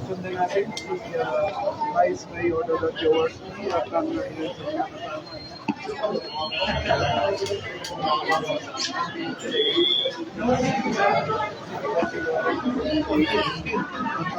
Sundan natin si Vice Mayor Dodot Jaworski at ang ilang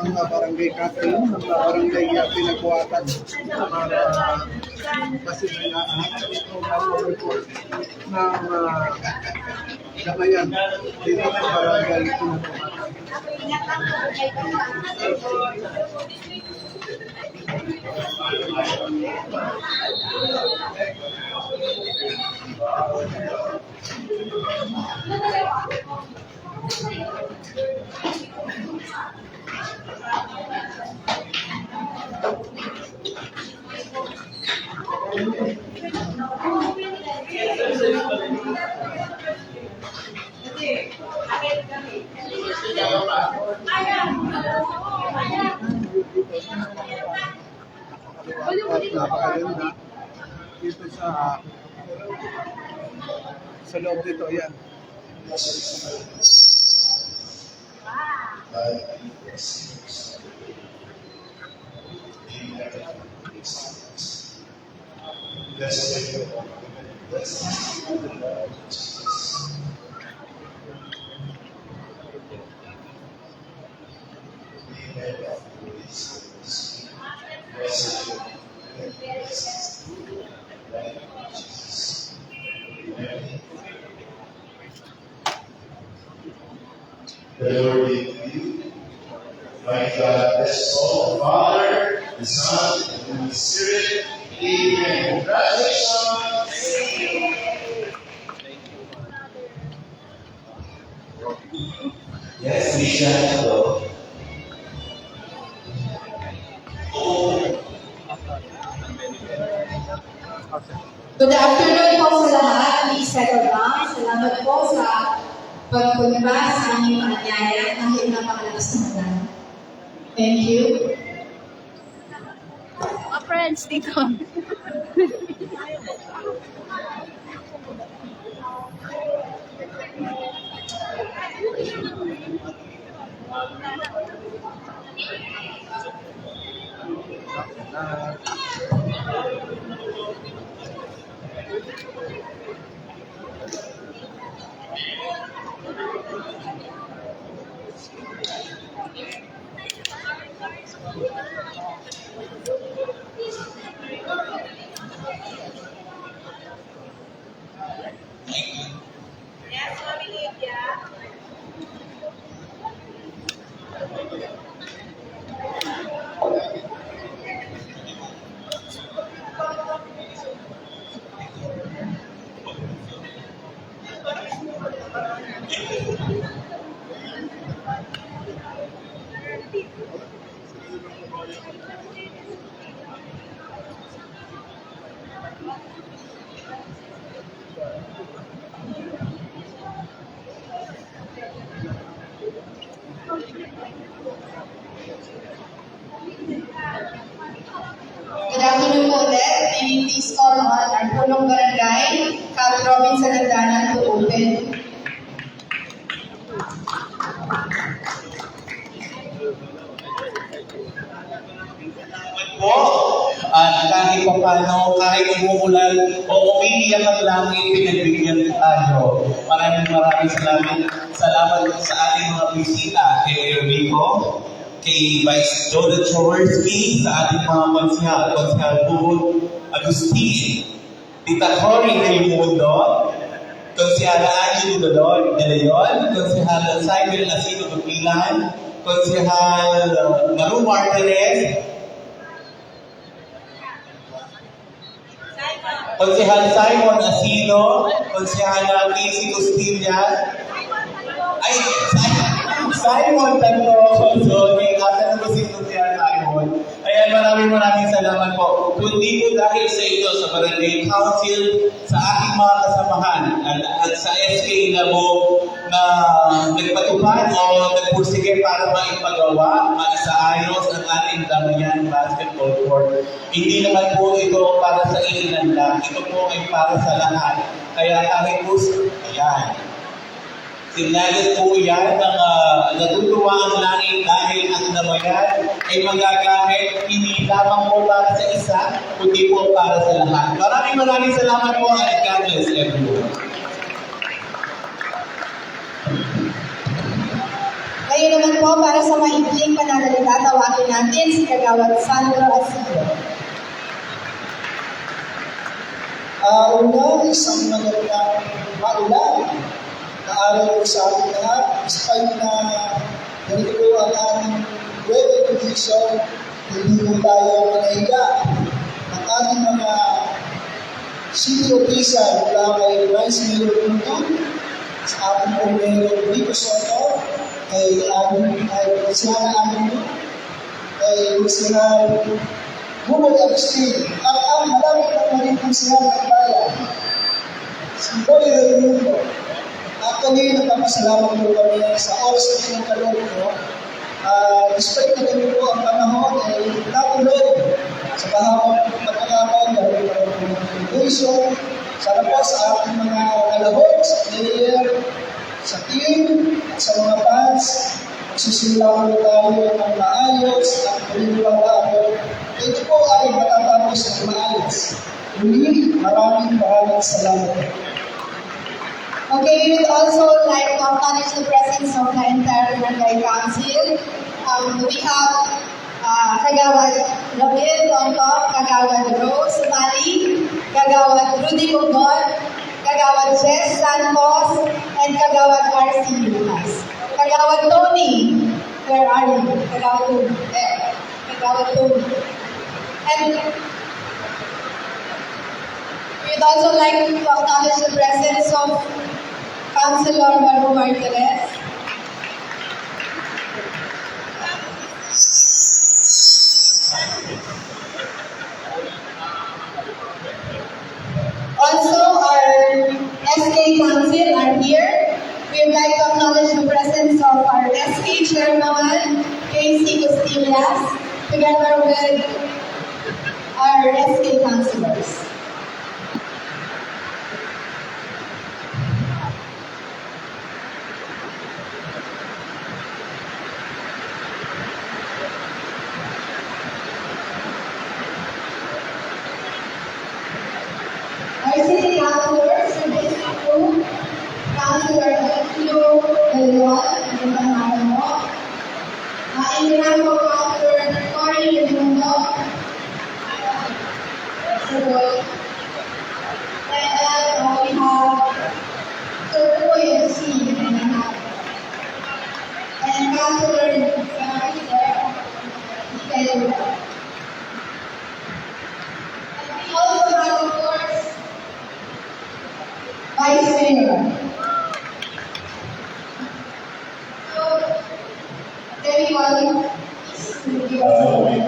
sa ang barangay Catherine, ang barangay Pinagbuhatan kasi ng damayan dito sa barangay Pinagbuhatan. Napakaganda dito sa loob dito, yan. The Lord be with you. My God, bless all, the Father, the Son, and the Holy Spirit. Amen. Congratulations. Yes, we shall go. Good afternoon po sa lahat. Please settle down. Salamat po sa pagpunta sa aming paanyaya kahit napakalakas ng ulan. Thank you. Friends, dito. Good afternoon po ulit. May we please call on our punong barangay, Cap Robin Salandanan to open. Po, at kahit pa paano, kahit umuulan o umiiyak ang langit, pinagbigyan tayo. Maraming salamat sa ating mga bisita, kay Mayor Vico, kay Vice Dodot Jaworski, sa ating mga konsehal Bubut Agustin, Tita Cory Raimundo, Konsehal Angie Dodor de Leon, Konsehal Simon Asino Dupilan, Konsehal Maru Martinez, Konsehal Simon Asino, Konsehal Casey Costilla, ay, Simon Tanto, so asa na ba si Kuya Simon? Ayan, maraming salamat po. Kundi po dahil sa inyo, sa Barangay Council, sa aking mga kasamahan, at sa SK na po na nagpatupad o nagpursige para maipagawa, maisaayos ang ating Damayan Basketball Court. Hindi naman po ito para sa ilan lang, ito po ay para sa lahat. Kaya kami po, ayan. Sinyales po yan ng natutuwa ang langit dahil ang Damayan ay magagamit hindi lamang po para sa isa, kundi po para sa lahat. Maraming salamat po and God bless everyone. Ngayon naman po, para sa maikling pananalita, tawagin natin si Kagawad Sandro Asillo. Una, isang magandang maulan na araw sa ating lahat. Despite na ganito po ang aming weather condition, hindi po tayo manahiga. Ang ating mga city official mula kay Vice Mayor Puntun, sa ating po Mayor Rico Soto, kay Presidente Amin, kay Presidente Bumol Agustin, at ang marami na rin Presidente ng Bayan, si Boy Raimundo. Actually, nagpapasalamat po kami sa oras na pinagkaloob ko. Despite na kami po ang panahon ay natuloy sa pahabang pagkakataon dahil pa rin po ng delegation. Sana po sa ating mga kalahok, sa player, sa team, at sa mga fans, magsisimula po tayo ng maayos at paniniwala. Ito po ay matatapos ng maayos. Muli, maraming salamat. Okay, we would also like to acknowledge the presence of the entire Barangay Council. We have Kagawad Rabel Tontok, Kagawad Rose Mali, Kagawad Rudy Bogol, Kagawad Jess Santos, and Kagawad R.C. Lucas. Kagawad Tony, where are you? Kagawad Tony. Kagawad Tony. And we'd also like to acknowledge the presence of Councilor Maru Martinez. Also, our SK Council are here. We would like to acknowledge the presence of our SK Chairman, Casey Costillas, together with our SK Councilors. Our city councilors for District 2, Councilor Tio Elon, and Manamo. Indianapo Councilor Cory Lemundo. And we have Sir Puy and C. And Councilor Ikaluwa. We also have, of course, Vice Mayor. So, everyone, please give us a moment.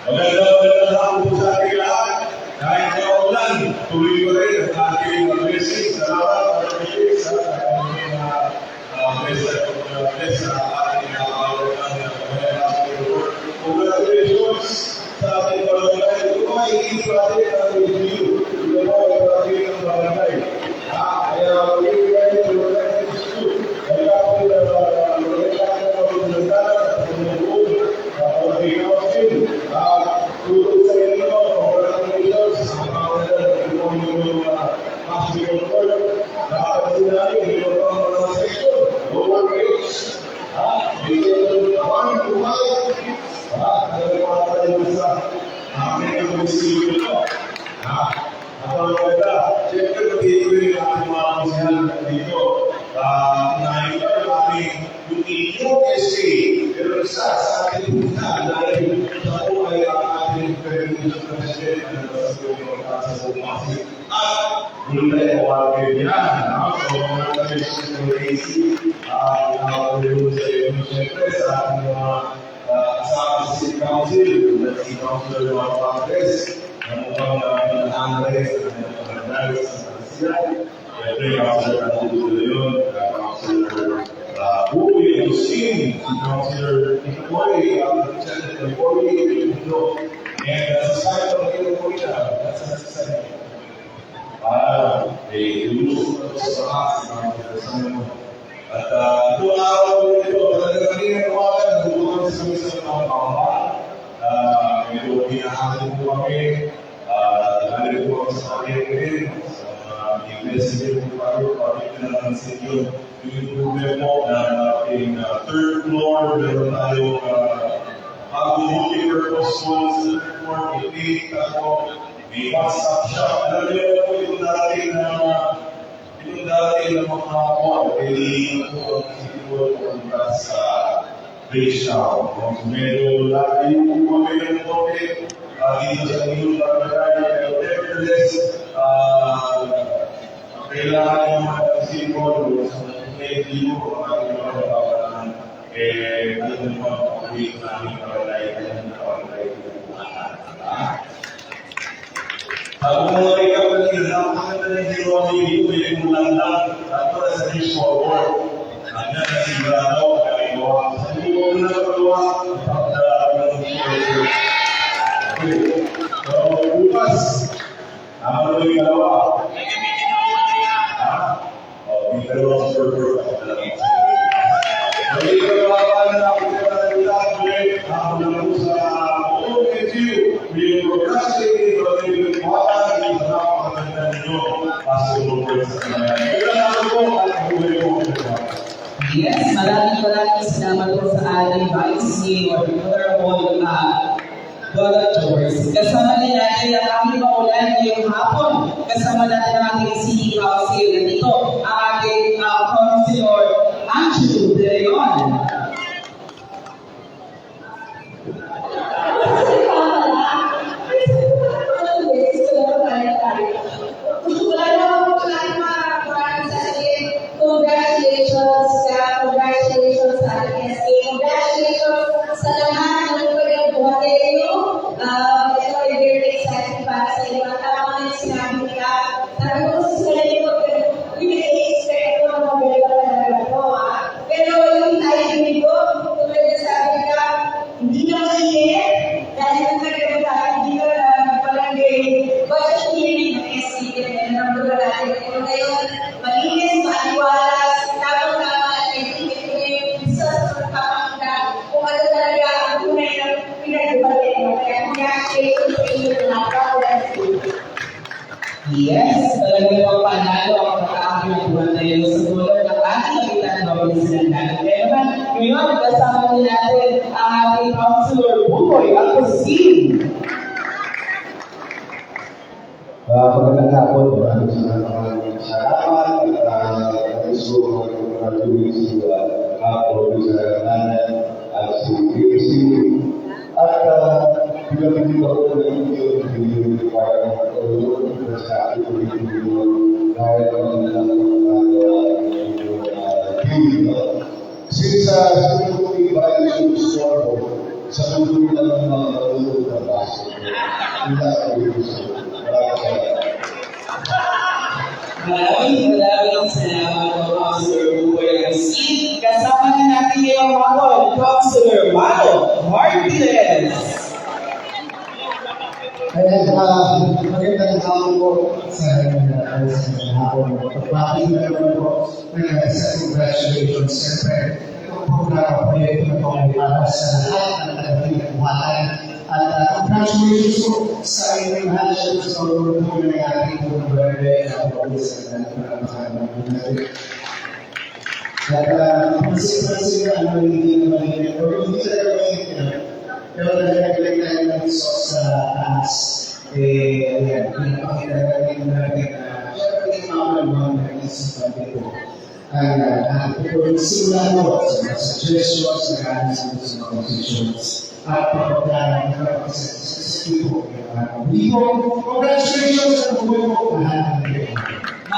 Magandang hapon po sa ating lahat. Kahit maulan, tuloy ko rin ang ating blessing. Salamat sa ating sa ating blessing sa ating congratulations sa ating barangay. Ito ay ipatin ang review. Ito ay ipatin ang barangay. Kaya mag-iwag ito barangay sa school. Kaya ako na tutulong sa inyo, congratulations sa mga basketball court. Lahat sila hindi mo pa mga section, lower grades. Bigyan ng 1 to 5. Talagang mga tayo sa amin ang munisipyo ito. Ang maganda, siyempre magiging ang ating mga konsyal dito. Unahin ka ng ating yung SK, pero isa sa ating punta dahil sa po ay ang ating president na nagpasagawin ng kasa sa Pasig at muli tayo kawagin yan. So, mga congratulations to AC. Nakakalimutan sa iyo, siyempre, sa ating mga kasama sa City Council, si Councilor Juan Patres, ang mukhang Andres, ang Andres, siyempre, Councilor Antulo de Leon, Councilor Uy, Agustin, si Councilor Nicole, Senator Nicole, and sa side of the Nicole, that's necessary. Ilusok na sa lahat, at itong araw nito, talaga kanina naman, nagulungan sa mga mga pangalaman. Medyo pinahasin po kami, nalagay po kami sa kanya sa investigate po tayo, pagkita na ng sityo, yung improvement po na ating third floor, meron tayong bago multi-purpose schools, third floor, may may one-stop shop. Alam niyo po yung dating na mga mall, hindi po ang sa base town. Medyo lagi po kami ng topic dito sa inyong pagkakaya. Pero nevertheless, kailangan yung mga simbolo sa medyo ang ating mga kapanan. Dito naman pag-uwi namin kapalayan ng kapalayan ng mga Kung mga ikaw kanina, napakaganda ng ginawa niyo dito, yung mulang-lang, para sa mismo award. Hanggang na sigurado, kailangan sa hindi ko na pagawa, napakaganda ng ginawa. Okay. So, bukas, naman yung dalawa. Yung dalawang server. May dalawa pa na nakikita ng lahat, ako na po sa OMG, may procrastinating, Yes, maraming salamat po sa ating Vice Mayor, Honorable Doctors. Kasama din natin ang ating paulan ngayong hapon. Kasama natin ang ating City Council. Nandito ang ating Councilor Antulo de Leon. Congratulations sa ating SK. Congratulations sa lahat ng pag-buhatay nyo. Ito ay very exciting para sa inyo. At tama na yung sinabi ka. Sabi ko sa sarili ko, i-expect ko na mabela talaga ko. Pero yung timing ko, tulad na sabi ka, hindi na mainit. Dahil ang nagkaroon tayo, hindi na palagay. Budget hearing ng SK. Naramdaman natin. Pero ngayon, malinis, maliwalas, tamang-tama, kung ano talaga ang tunay na pinag-ubatid mo. Kaya congratulations sa inyo na Yes, talagang ang panalo ang pagkakakilutuan na yun sa tulad ng ating kapitan na Presidente. Kaya naman, ngayon, kasama din natin ang ating Councilor Buboy Agustin. Magandang hapon, maraming salamat at gusto ko mag-congratulate si Professor Hernandez at si PSC at pinag-ibig ako ng yung requirement o yung sa ating yung dahil since sa sumunod iba yung store sa sumunod na ng mga ulog na baso hindi ako yung Maraming salamat po, Councilor Buboy Agustin. Kasama na natin ngayong hapon, Councilor Malo Martinez. Magandang hapon po sa hapon. Pagpapit na naman po sa congratulations. Siyempre, itong programa po yung para sa lahat ng nagpapilagbuhatan. At congratulations po sa inyong lahat sa pagpapit po ng ating birthday at pag-uwi sa natin. At pansin-pansin na ano hindi naman yun. Pero hindi talaga yun. Pero nagagaling tayo ng resource sa taas. Ayan, pinapakita natin natin na syempre yung mga mga nag-iisipan dito. Ang simula mo sa mga suggestions, nag-aanis mo sa mga positions. At pagkakaroon ng kapasitis sa tipo. Congratulations sa buhay mo.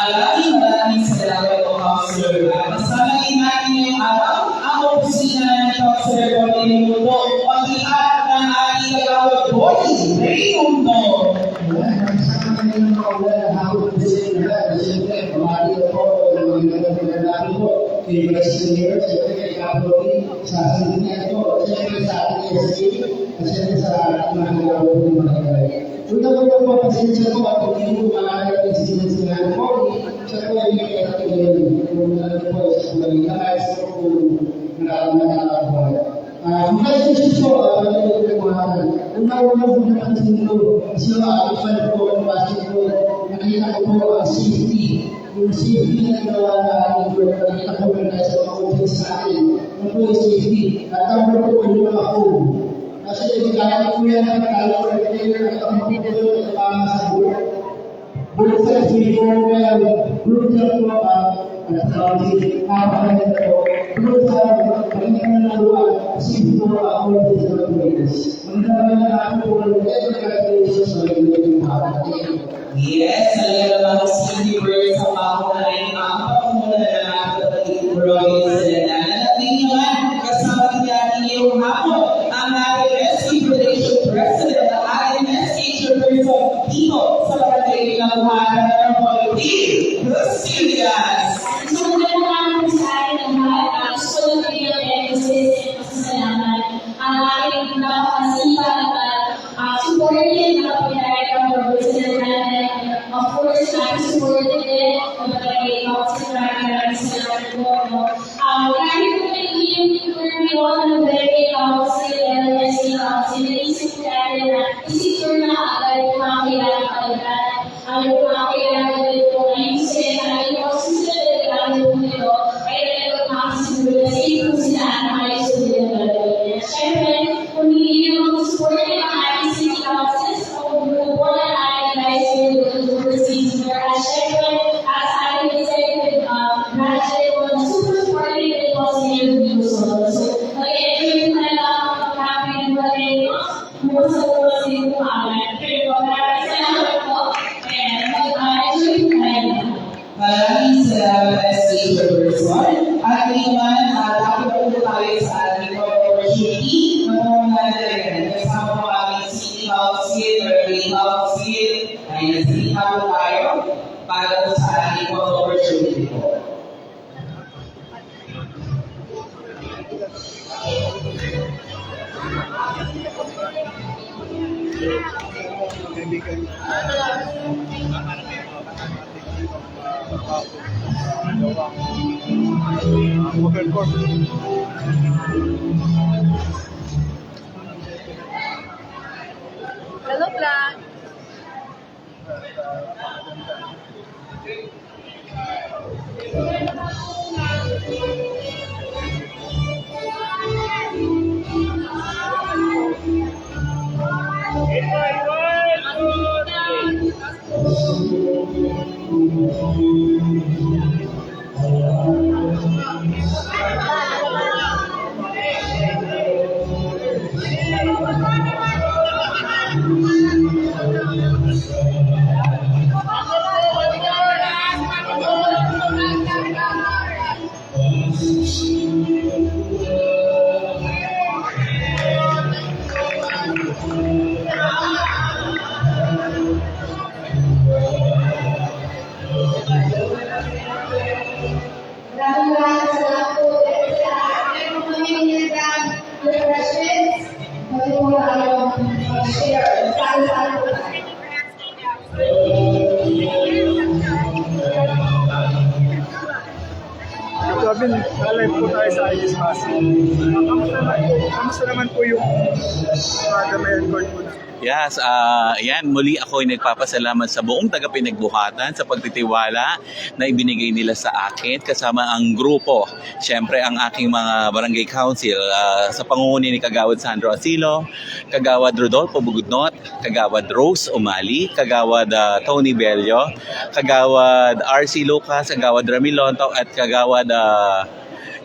Maraming salamat po, Councilor. Kasama din natin ngayong araw ang opisina ng Councilor Bonnie Mundo on behalf ng ating kagawad Bonnie Raymundo. Una-una po, pasensya po at hindi po maaari ang sinasabi ko. Siya po ay may kailangan kung ano po sa mga nakayos po nakakabuhay. Congratulations po, una-una po napansin ko, siya fan po ang basin ko, nakita ko po ang safety. Yung safety na ginawa na aking ko, nakita ko na sa mga office sa akin. Ano po yung safety? At ang po yung mga home. Kasi kaya ko yan ang kaya ko rin ang pagkakulo ng mga sa buwan. Buwan sa sipong group na po ang tawagin, kapakalit po. Buwan sa pagkakulo ng luwan, sipong ako rin sa mga buwinas. Ang naman na ako po ng congratulations sa mga buwinas. Yes, talaga naman si Universe sa pakunay ang pagmumula na natin Royce na nanating naman kasama natin ngayong hapon ang ating Federation President ng INS Chairperson dito sa Barangay Labuhan ng Politin, Lucilias. So, magandang naman sa akin ang lahat. Gusto ko na bigyan ng emphasis at pasasalamat ang aking napakasipag at supportive na kapitay ng President natin. Of course, natin supported din ang Barangay Council. Maraming salamat po. Kahit kung naging permiyon ng Barangay Council, LSC Council, naisip natin na isipur na agad yung mga kailangan kalagyan. Ang mga kailangan nito ngayong sila, ngayong susunod po nito, ay talagang makasiguro na siguro sila ang ayos na nilagay. Siyempre, kung hindi naman support ng ating city councils, o grupo na ating guys yung overseas, siyempre, as ating executive branch, na super supportive din po sa Mayor Bicol. So, mag-enjoy na lang ang happy birthday mo sa mga sino agad. Pero maraming salamat po. And mag-enjoy tayo. Maraming salamat sa Chairperson. At ngayon, nakapagod po tayo sa ating opportunity na pumangalagan kasama po aming City Council, Barangay Council, ay nasita po tayo para po sa ating opportunity po. Hello, Plan. Maraming salamat po. Meron po kami nilagyan refreshments. Pwede po tayo share. Saan po tayo. Gavin, live po tayo sa IS Pasig. Kamusta naman po yung gamayan ko muna? Yes, yan, muli ako ay nagpapasalamat sa buong taga-pinagbuhatan sa pagtitiwala na ibinigay nila sa akin kasama ang grupo. Siyempre, ang aking mga barangay council sa pangunguni ni Kagawad Sandro Asilo, Kagawad Rodolfo Bugudnot, Kagawad Rose Umali, Kagawad Tony Bello, Kagawad RC Lucas, Kagawad Ramilonto at Kagawad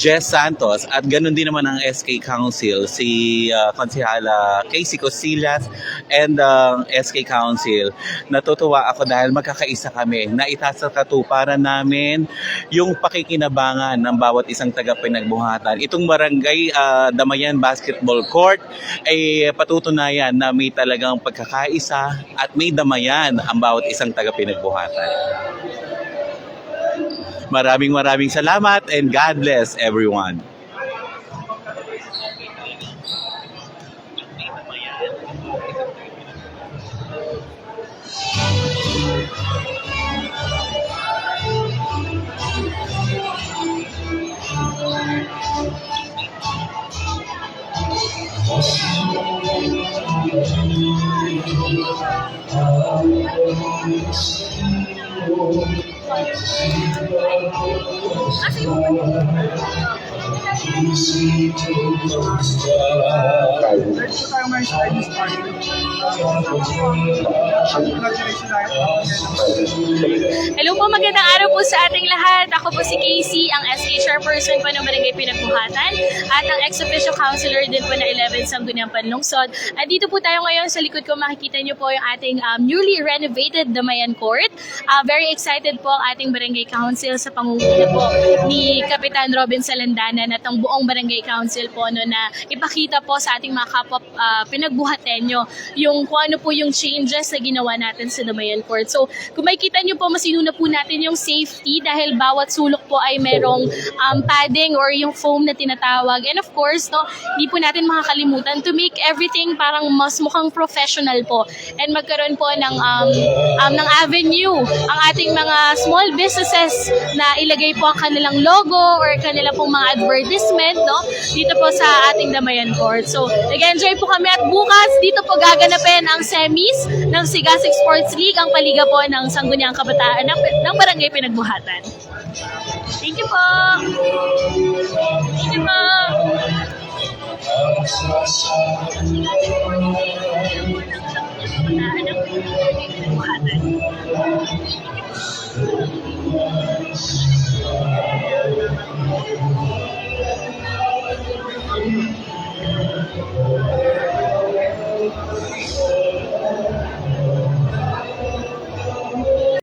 Jess Santos at ganun din naman ang SK Council, si Konsehala Casey Cosillas and SK Council. Natutuwa ako dahil magkakaisa kami na itaas sa katuparan namin yung pakikinabangan ng bawat isang taga-pinagbuhatan. Itong Barangay Damayan Basketball Court ay patutunayan na may talagang pagkakaisa at may damayan ang bawat isang taga-pinagbuhatan. Maraming salamat and God bless everyone. Next po tayo ngayon sa Chinese party. Congratulations tayo. Hello po, magandang araw po sa ating lahat. Ako po si Casey, ang SK Chairperson po ng Barangay Pinagbuhatan at ang ex-official councilor din po na 11 Sangguniang Panlungsod. At dito po tayo ngayon sa likod ko, makikita niyo po yung ating newly renovated Damayan Court. Very excited po ang ating Barangay Council sa pangunguna po ni Kapitan Robin Salandanan at ang buong Barangay Council po no, na ipakita po sa ating mga kapwa pinagbuhatenyo yung kung ano po yung changes na ginawa natin sa Damayan Court. So kung makikita niyo po, masinuna po natin yung safety dahil bawat sulok po ay merong padding or yung foam na tinatawag. And of course, no, hindi po natin makakalimutan to make everything parang mas mukhang professional po and magkaroon po ng avenue ang ating mga small businesses na ilagay po ang kanilang logo or kanila pong mga advertisement no, dito po sa ating Damayan Court. So, nag-enjoy po kami at bukas dito po gaganapin ang semis ng Sigasig Sports League, ang paliga po ng Sangguniang Kabataan ng Barangay Pinagbuhatan. Thank you po! Thank you po! Kabataan ng Barangay Pinagbuhatan.